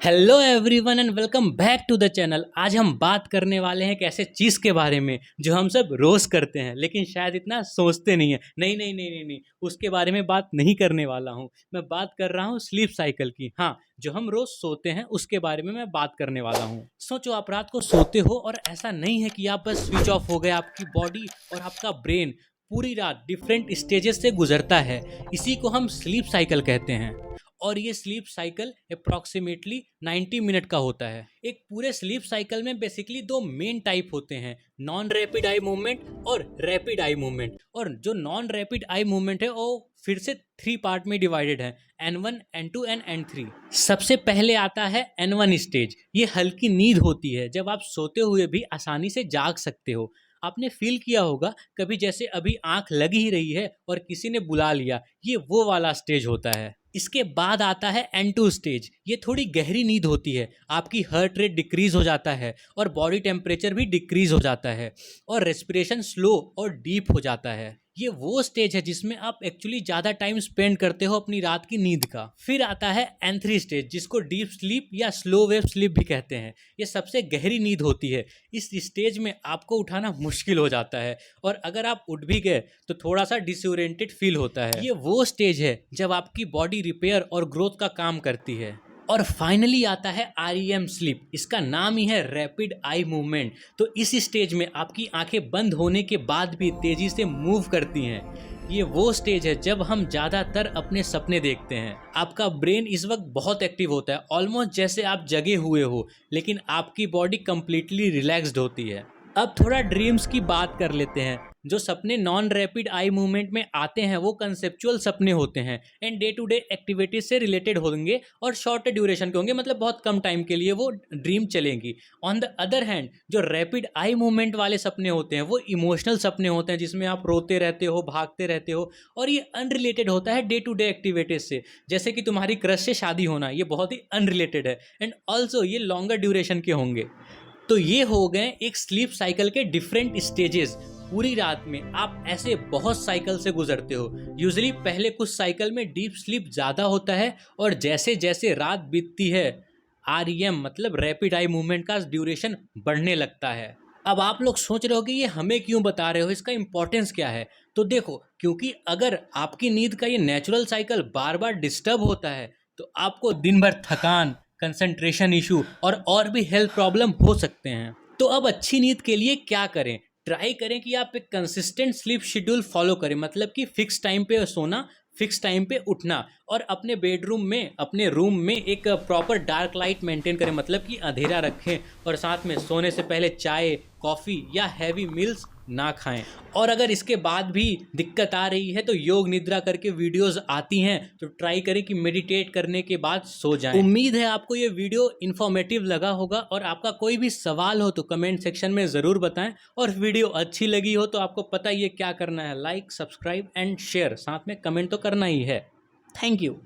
Hello everyone and welcome back to the channel. आज हम बात करने वाले हैं एक ऐसे चीज़ के बारे में जो हम सब रोज़ करते हैं लेकिन शायद इतना सोचते नहीं है। नहीं, उसके बारे में बात नहीं करने वाला हूँ। मैं बात कर रहा हूँ स्लीप साइकिल की। हाँ, जो हम रोज़ सोते हैं उसके बारे में मैं बात करने वाला हूँ। सोचो, आप रात को सोते हो और ऐसा नहीं है कि आप बस स्विच ऑफ हो गए। आपकी बॉडी और आपका ब्रेन पूरी रात डिफरेंट स्टेजेस से गुजरता है। इसी को हम स्लीप साइकिल कहते हैं। और ये स्लीप साइकिल अप्रॉक्सीमेटली 90 मिनट का होता है। एक पूरे स्लीप साइकिल में बेसिकली दो मेन टाइप होते हैं, नॉन रैपिड आई मूवमेंट और रैपिड आई मूवमेंट। और जो नॉन रैपिड आई मूवमेंट है वो फिर से 3 पार्ट में डिवाइडेड है, N1, N2 एंड N3। सबसे पहले आता है N1 स्टेज। ये हल्की नींद होती है, जब आप सोते हुए भी आसानी से जाग सकते हो। आपने फील किया होगा कभी, जैसे अभी आंख लग ही रही है और किसी ने बुला लिया। ये वो वाला स्टेज होता है। इसके बाद आता है N2 स्टेज। ये थोड़ी गहरी नींद होती है। आपकी हार्ट रेट डिक्रीज हो जाता है और बॉडी टेम्परेचर भी डिक्रीज हो जाता है और रेस्पिरेशन स्लो और डीप हो जाता है। ये वो स्टेज है जिसमें आप एक्चुअली ज़्यादा टाइम स्पेंड करते हो अपनी रात की नींद का। फिर आता है N3 स्टेज, जिसको डीप स्लीप या स्लो वेव स्लीप भी कहते हैं। ये सबसे गहरी नींद होती है। इस स्टेज में आपको उठाना मुश्किल हो जाता है और अगर आप उठ भी गए तो थोड़ा सा डिसोरिएंटेड फील होता है। ये वो स्टेज है जब आपकी बॉडी रिपेयर और ग्रोथ का काम करती है। और फाइनली आता है REM स्लीप। इसका नाम ही है रैपिड आई मूवमेंट। तो इस स्टेज में आपकी आंखें बंद होने के बाद भी तेजी से मूव करती हैं। ये वो स्टेज है जब हम ज़्यादातर अपने सपने देखते हैं। आपका ब्रेन इस वक्त बहुत एक्टिव होता है, ऑलमोस्ट जैसे आप जगे हुए हो, लेकिन आपकी बॉडी कंप्लीटली रिलैक्स्ड होती है। अब थोड़ा ड्रीम्स की बात कर लेते हैं। जो सपने नॉन रैपिड आई मूवमेंट में आते हैं वो कंसेप्चुअल सपने होते हैं and day to day activities से रिलेटेड होंगे और शॉर्ट ड्यूरेशन के होंगे, मतलब बहुत कम टाइम के लिए वो ड्रीम चलेंगी। ऑन द अदर हैंड, जो रैपिड आई मूवमेंट वाले सपने होते हैं वो इमोशनल सपने होते हैं, जिसमें आप रोते रहते हो, भागते रहते हो और ये अनरिलेटेड होता है डे टू डे एक्टिविटीज से। जैसे कि तुम्हारी क्रश से शादी होना, ये बहुत ही अनरिलेटेड है एंड ऑल्सो ये लॉन्गर ड्यूरेशन के होंगे। तो ये हो गए एक स्लीप साइकिल के डिफरेंट स्टेजेस। पूरी रात में आप ऐसे बहुत साइकिल से गुजरते हो। यूजुअली पहले कुछ साइकिल में डीप स्लीप ज़्यादा होता है और जैसे जैसे रात बीतती है REM मतलब रैपिड आई मूवमेंट का ड्यूरेशन बढ़ने लगता है। अब आप लोग सोच रहे हो कि ये हमें क्यों बता रहे हो, इसका इंपॉर्टेंस क्या है। तो देखो, क्योंकि अगर आपकी नींद का ये नेचुरल साइकिल बार बार डिस्टर्ब होता है तो आपको दिन भर थकान, कंसंट्रेशन इशू और भी हेल्थ प्रॉब्लम हो सकते हैं। तो अब अच्छी नींद के लिए क्या करें? ट्राई करें कि आप एक कंसिस्टेंट स्लीप शेड्यूल फॉलो करें, मतलब कि फिक्स टाइम पे सोना, फिक्स टाइम पे उठना और अपने बेडरूम में, अपने रूम में एक प्रॉपर डार्क लाइट मेंटेन करें, मतलब कि अंधेरा रखें और साथ में सोने से पहले चाय, कॉफ़ी या हैवी मील्स ना खाएं। और अगर इसके बाद भी दिक्कत आ रही है तो योग निद्रा करके वीडियोस आती हैं, तो ट्राई करें कि मेडिटेट करने के बाद सो जाएं। उम्मीद है आपको ये वीडियो इन्फॉर्मेटिव लगा होगा और आपका कोई भी सवाल हो तो कमेंट सेक्शन में ज़रूर बताएं। और वीडियो अच्छी लगी हो तो आपको पता ही है क्या करना है, लाइक, सब्सक्राइब एंड शेयर, साथ में कमेंट तो करना ही है। Thank you.